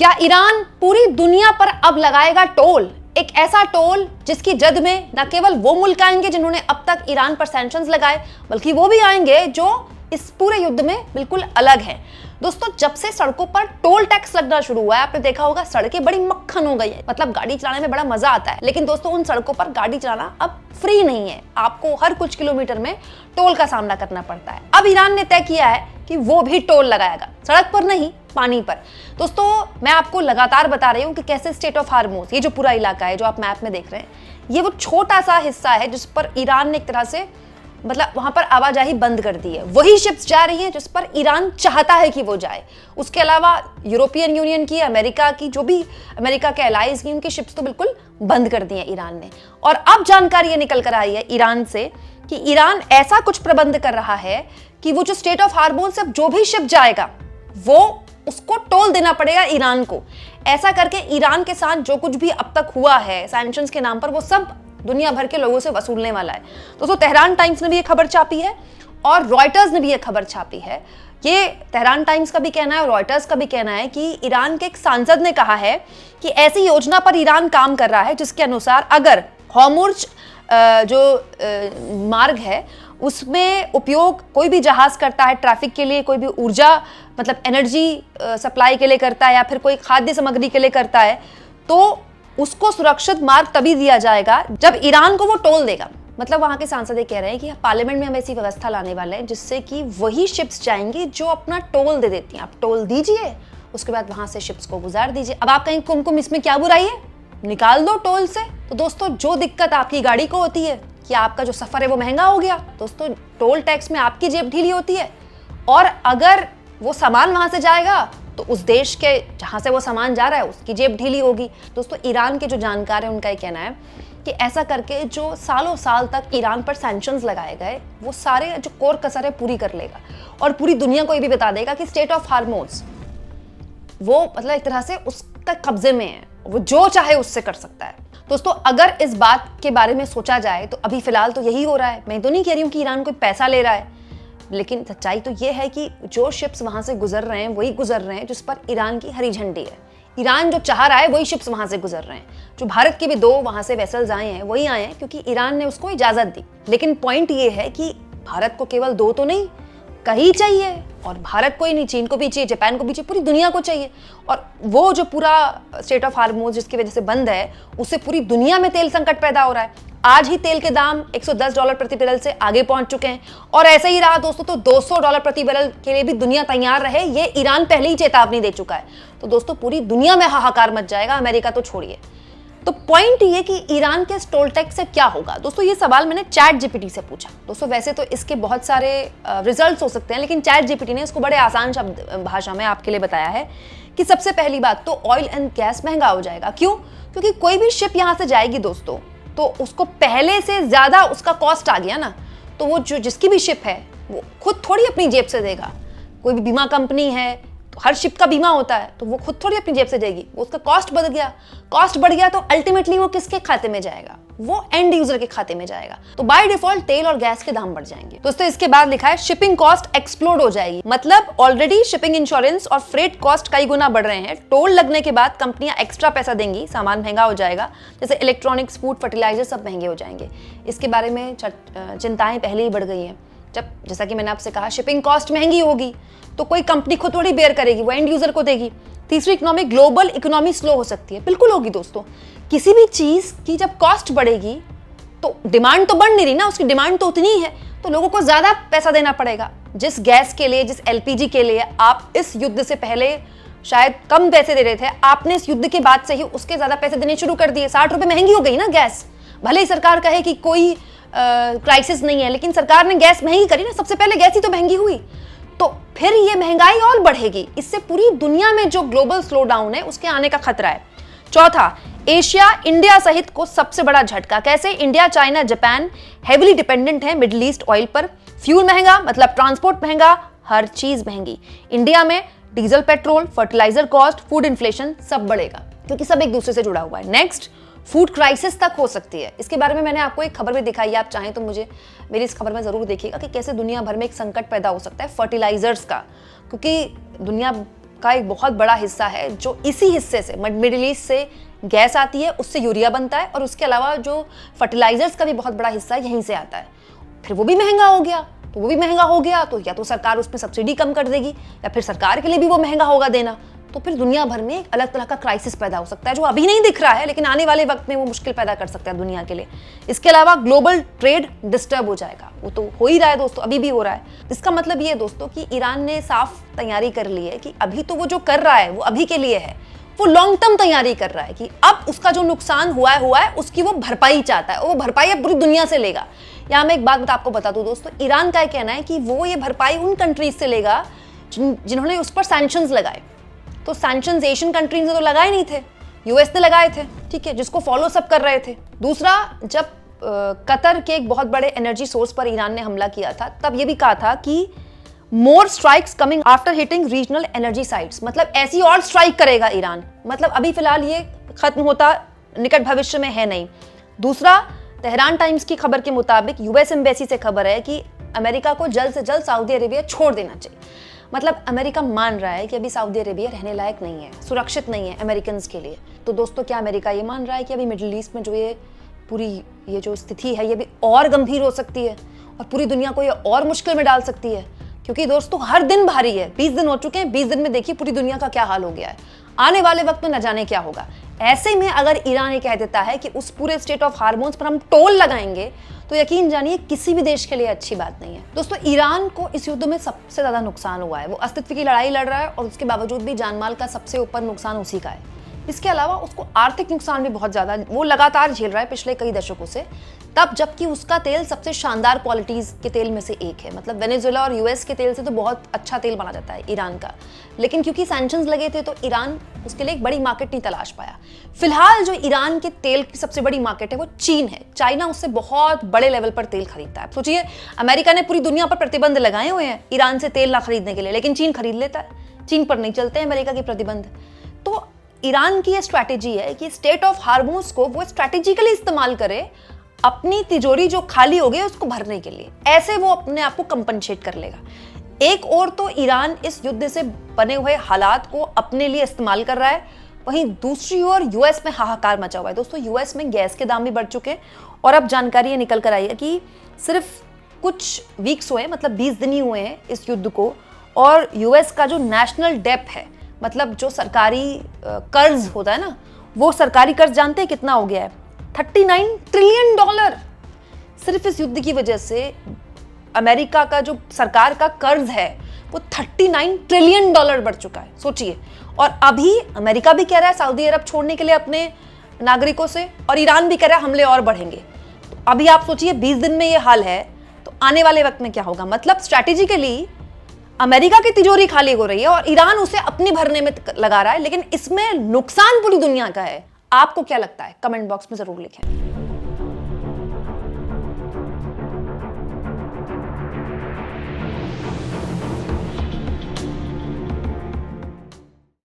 क्या ईरान पूरी दुनिया पर अब लगाएगा टोल? एक ऐसा टोल जिसकी जद में न केवल वो मुल्क आएंगे जिन्होंने अब तक ईरान पर सैंक्शंस लगाए, बल्कि वो भी आएंगे जो इस पूरे युद्ध में बिल्कुल अलग है। दोस्तों, जब से सड़कों पर टोल टैक्स लगना शुरू हुआ है, आपने देखा होगा सड़कें बड़ी मक्खन हो गई है। मतलब गाड़ी चलाने में बड़ा मजा आता है, लेकिन दोस्तों उन सड़कों पर गाड़ी चलाना अब फ्री नहीं है। आपको हर कुछ किलोमीटर में टोल का सामना करना पड़ता है। अब ईरान ने तय किया है कि वो भी टोल लगाएगा, सड़क पर नहीं, पानी पर। दोस्तों, मैं आपको लगातार बता रही हूँ कि कैसे स्टेट ऑफ हार्मोज, ये जो पूरा इलाका है जो आप मैप में देख रहे हैं, ये वो छोटा सा हिस्सा है जिस पर ईरान ने एक तरह से मतलब वहां पर आवाजाही बंद कर दी है। वही शिप्स जा रही हैं जिस पर ईरान चाहता है कि वो जाए। उसके अलावा यूरोपियन यूनियन की, अमेरिका की, जो भी अमेरिका के एलाइज की, उनकी शिप्स तो बिल्कुल बंद कर दी है ईरान ने। और अब जानकारी ये निकल कर आई है ईरान से कि ईरान ऐसा कुछ प्रबंध कर रहा है कि वो जो स्टेट ऑफ हार्मोज से जो भी शिप जाएगा वो उसको टोल देना पड़ेगा ईरान को। ऐसा करके ईरान के साथ जो कुछ भी अब तक हुआ है सैंक्शंस के नाम पर, वो सब दुनिया भर के लोगों से वसूलने वाला है। दोस्तों, तेहरान टाइम्स ने भी ये खबर छापी है और रॉयटर्स ने भी ये खबर छापी है। ये तेहरान टाइम्स का भी कहना है और रॉयटर्स का भी कहना है कि ईरान के एक सांसद ने कहा है कि ऐसी योजना पर ईरान काम कर रहा है जिसके अनुसार अगर हॉर्मुज जो मार्ग है उसमें उपयोग कोई भी जहाज करता है ट्रैफिक के लिए, कोई भी ऊर्जा मतलब एनर्जी सप्लाई के लिए करता है या फिर कोई खाद्य सामग्री के लिए करता है, तो उसको सुरक्षित मार्ग तभी दिया जाएगा जब ईरान को वो टोल देगा। मतलब वहां के सांसद ये कह रहे हैं कि पार्लियामेंट में हम ऐसी व्यवस्था लाने वाले हैं जिससे कि वही शिप्स जाएंगी जो अपना टोल दे देती हैं। आप टोल दीजिए, उसके बाद वहां से शिप्स को गुजार दीजिए। अब आप कहीं कुमकुम, इसमें क्या बुराई है, निकाल दो टोल से। तो दोस्तों, जो दिक्कत आपकी गाड़ी को होती है कि आपका जो सफर है वो महंगा हो गया, दोस्तों टोल टैक्स में आपकी जेब ढीली होती है। और अगर वो सामान वहां से जाएगा तो उस देश के जहां से वो सामान जा रहा है उसकी जेब ढीली होगी। दोस्तों, ईरान के जो जानकार हैं उनका ये कहना है कि ऐसा करके जो सालों साल तक ईरान पर सैंक्शंस लगाए गए वो सारे जो कोर कसर है पूरी कर लेगा और पूरी दुनिया को ये भी बता देगा कि स्टेट ऑफ हार्मोज वो मतलब एक तरह से उसका कब्जे में है, वो जो चाहे उससे कर सकता है। दोस्तों, अगर इस बात के बारे में सोचा जाए तो अभी फिलहाल तो यही हो रहा है। मैं तो नहीं कह रही हूँ कि ईरान कोई पैसा ले रहा है, लेकिन सच्चाई तो ये है कि जो शिप्स वहां से गुजर रहे हैं वही गुजर रहे हैं जिस पर ईरान की हरी झंडी है। ईरान जो चाह रहा है वही शिप्स वहां से गुजर रहे हैं। जो भारत के भी 2 वहां से वेसल्स आए हैं वही आए हैं क्योंकि ईरान ने उसको इजाजत दी। लेकिन पॉइंट ये है कि भारत को केवल 2 तो नहीं, कहीं चाहिए। और भारत को ही नहीं, चीन को भी चाहिए, जापान को भी चाहिए, पूरी दुनिया को चाहिए। और वो जो पूरा स्टेट ऑफ हार्मोज जिसकी वजह से बंद है, उससे पूरी दुनिया में तेल संकट पैदा हो रहा है। आज ही तेल के दाम $110 प्रति बैरल से आगे पहुंच चुके हैं और ऐसे ही रहा दोस्तों तो $200 प्रति बैरल के लिए भी दुनिया तैयार रहे, ये ईरान पहले ही चेतावनी दे चुका है। तो दोस्तों, पूरी दुनिया में हाहाकार मच जाएगा, अमेरिका तो छोड़िए। तो पॉइंट ये कि ईरान के टोल टैक्स से क्या होगा। दोस्तों, ये सवाल मैंने चैट जीपीटी से पूछा। दोस्तों, वैसे तो इसके बहुत सारे रिजल्ट्स हो सकते हैं, लेकिन चैट जीपीटी ने इसको बड़े आसान शब्द भाषा में आपके लिए बताया है कि सबसे पहली बात तो ऑयल एंड गैस महंगा हो जाएगा। क्यों? क्योंकि कोई भी शिप यहां से जाएगी दोस्तों तो उसको पहले से ज्यादा उसका कॉस्ट आ गया ना, तो वो जो जिसकी भी शिप है वो खुद थोड़ी अपनी जेब से देगा। कोई भी बीमा कंपनी है तो हर शिप का बीमा होता है, तो वो खुद थोड़ी अपनी जेब से देगी, वो उसका कॉस्ट बढ़ गया। कॉस्ट बढ़ गया तो अल्टीमेटली वो किसके खाते में जाएगा? वो एंड यूजर के खाते में जाएगा। तो बाय डिफॉल्ट तेल और गैस के दाम बढ़ जाएंगे। दोस्तों, इसके बाद लिखा है शिपिंग कॉस्ट एक्सप्लोड हो जाएगी। मतलब ऑलरेडी शिपिंग इंश्योरेंस और फ्रेट कॉस्ट कई गुना बढ़ रहे हैं। टोल लगने के बाद कंपनियां एक्स्ट्रा पैसा देंगी, सामान महंगा हो जाएगा, जैसे इलेक्ट्रॉनिक्स, फूड, फर्टिलाइजर सब महंगे हो जाएंगे। इसके बारे में चिंताएं पहले ही बढ़ गई हैं। जब जैसा कि मैंने आपसे कहा शिपिंग कॉस्ट महंगी होगी तो कोई कंपनी खुद थोड़ी बेयर करेगी, वो एंड यूजर को देगी। तीसरी, ग्लोबल इकोनॉमी स्लो हो सकती है। बिल्कुल होगी दोस्तों। किसी भी चीज की जब कॉस्ट बढ़ेगी तो डिमांड तो बढ़ नहीं रही ना, उसकी डिमांड तो उतनी ही है, तो लोगों को ज्यादा पैसा देना पड़ेगा। जिस गैस के लिए, जिस एलपीजी के लिए आप इस युद्ध से पहले शायद कम पैसे दे रहे थे, आपने इस युद्ध के बाद से ही उसके ज्यादा पैसे देने शुरू कर दिए। 60 रुपए महंगी हो गई ना गैस। भले ही सरकार कहे कि कोई क्राइसिस नहीं है, लेकिन सरकार ने गैस महंगी करी ना, सबसे पहले गैस ही तो महंगी हुई, तो फिर ये महंगाई और बढ़ेगी। इससे पूरी दुनिया में जो ग्लोबल स्लो डाउन है उसके आने का खतरा है। चौथा, एशिया इंडिया सहित को सबसे बड़ा झटका। कैसे? India, China, Japan heavily dependent है मिडिल ईस्ट ऑयल पर। फ्यूल महंगा मतलब ट्रांसपोर्ट महंगा, हर चीज महंगी। इंडिया में diesel, petrol, fertiliser cost, food inflation सब बढ़ेगा क्योंकि सब एक दूसरे से जुड़ा हुआ है। नेक्स्ट, फूड क्राइसिस तक हो सकती है। इसके बारे में मैंने आपको एक खबर भी दिखाई है, आप चाहें तो मुझे मेरी इस खबर में जरूर देखिएगा कि कैसे दुनिया भर में एक संकट पैदा हो सकता है फर्टिलाइजर्स का, क्योंकि दुनिया का एक बहुत बड़ा हिस्सा है जो इसी हिस्से से मिडिल ईस्ट से गैस आती है, उससे यूरिया बनता है, और उसके अलावा जो फर्टिलाइजर्स का भी बहुत बड़ा हिस्सा यहीं से आता है। फिर वो भी महंगा हो गया, तो वो भी महंगा हो गया तो या तो सरकार उसमें सब्सिडी कम कर देगी या फिर सरकार के लिए भी वो महंगा होगा देना, तो फिर दुनिया भर में एक अलग तरह का क्राइसिस पैदा हो सकता है जो अभी नहीं दिख रहा है, लेकिन आने वाले वक्त में वो मुश्किल पैदा कर सकता है दुनिया के लिए। इसके अलावा ग्लोबल ट्रेड डिस्टर्ब हो जाएगा, वो तो हो ही रहा है दोस्तों, अभी भी हो रहा है। इसका मतलब ये दोस्तों कि ईरान ने साफ तैयारी कर ली है कि अभी तो वो जो कर रहा है वो अभी के लिए है, वो लॉन्ग टर्म तैयारी कर रहा है कि अब उसका जो नुकसान हुआ है उसकी वो भरपाई चाहता है, और वो भरपाई अब पूरी दुनिया से लेगा। यहाँ मैं एक बात आपको बता दूं दोस्तों, ईरान का कहना है कि वो ये भरपाई उन कंट्रीज से लेगा जिन्होंने उस पर सैंक्शंस लगाए। तो सैंक्शंस एशियन कंट्रीज ने तो लगाए नहीं थे, यूएस ने लगाए थे, ठीक है, जिसको फॉलो सब कर रहे थे। दूसरा, जब कतर के एक बहुत बड़े एनर्जी सोर्स पर ईरान ने हमला किया था, तब ये भी कहा था कि more strikes coming after hitting regional energy sites, मतलब ऐसी और स्ट्राइक करेगा ईरान। मतलब अभी फिलहाल ये खत्म होता निकट भविष्य में है नहीं। दूसरा, तेहरान टाइम्स की खबर के मुताबिक यूएस एम्बेसी से खबर है कि अमेरिका को जल्द से जल्द सऊदी अरेबिया छोड़ देना चाहिए। मतलब अमेरिका मान रहा है कि अभी सऊदी अरेबिया रहने लायक नहीं है, सुरक्षित नहीं है अमेरिकन्स के लिए। तो दोस्तों, क्या अमेरिका ये मान रहा है कि अभी मिडिल ईस्ट में जो ये पूरी ये जो स्थिति है ये भी और गंभीर हो सकती है और पूरी दुनिया को ये और मुश्किल में डाल सकती है? क्योंकि दोस्तों हर दिन भारी है, 20 दिन हो चुके हैं, 20 दिन में देखिए पूरी दुनिया का क्या हाल हो गया है। आने वाले वक्त में न जाने क्या होगा। ऐसे में अगर ईरान ये कह देता है कि उस पूरे स्टेट ऑफ हार्मोन्स पर हम टोल लगाएंगे, तो यकीन जानिए किसी भी देश के लिए अच्छी बात नहीं है। दोस्तों, ईरान को इस युद्ध में सबसे ज्यादा नुकसान हुआ है। वो अस्तित्व की लड़ाई लड़ रहा है और उसके बावजूद भी जानमाल का सबसे ऊपर नुकसान उसी का है। इसके अलावा उसको आर्थिक नुकसान भी बहुत ज्यादा वो लगातार झेल रहा है पिछले कई दशकों से, तब जबकि उसका तेल सबसे शानदार क्वालिटीज के तेल में से एक है। मतलब वेनेजुएला और यूएस के तेल से तो बहुत अच्छा तेल माना जाता है ईरान का, लेकिन क्योंकि सैंक्शंस लगे थे तो ईरान उसके लिए एक बड़ी मार्केट नहीं तलाश पाया। फिलहाल जो ईरान के तेल की सबसे बड़ी मार्केट है वो चीन है। चाइना उससे बहुत बड़े लेवल पर तेल खरीदता है। सोचिए, अमेरिका ने पूरी दुनिया पर प्रतिबंध लगाए हुए हैं ईरान से तेल ना खरीदने के लिए, लेकिन चीन खरीद लेता है। चीन पर नहीं चलते हैं अमेरिका के प्रतिबंध। तो ईरान की ये स्ट्रैटेजी है कि स्टेट ऑफ हार्मोन्स को वो स्ट्रैटेजिकली इस्तेमाल करे अपनी तिजोरी जो खाली हो गई उसको भरने के लिए। ऐसे वो अपने आप को कंपनसेट कर लेगा। एक और तो ईरान इस युद्ध से बने हुए हालात को अपने लिए इस्तेमाल कर रहा है, वहीं दूसरी ओर यूएस में हाहाकार मचा हुआ है। दोस्तों, यूएस में गैस के दाम भी बढ़ चुके हैं और अब जानकारी ये निकल कर आई है कि सिर्फ कुछ वीक्स हुए, मतलब 20 दिन ही हुए हैं इस युद्ध को, और यूएस का जो नेशनल डेट है, मतलब जो सरकारी कर्ज होता है ना, वो सरकारी कर्ज जानते हैं कितना हो गया है? $39 ट्रिलियन। सिर्फ इस युद्ध की वजह से अमेरिका का जो सरकार का कर्ज है वो $39 ट्रिलियन बढ़ चुका है, सोचिए। और अभी अमेरिका भी कह रहा है सऊदी अरब छोड़ने के लिए अपने नागरिकों से, और ईरान भी कह रहा है हमले और बढ़ेंगे। तो अभी आप सोचिए 20 दिन में ये हाल है तो आने वाले वक्त में क्या होगा। मतलब स्ट्रैटेजिकली अमेरिका की तिजोरी खाली हो रही है और ईरान उसे अपनी भरने में लगा रहा है, लेकिन इसमें नुकसान पूरी दुनिया का है। आपको क्या लगता है? कमेंट बॉक्स में जरूर लिखें।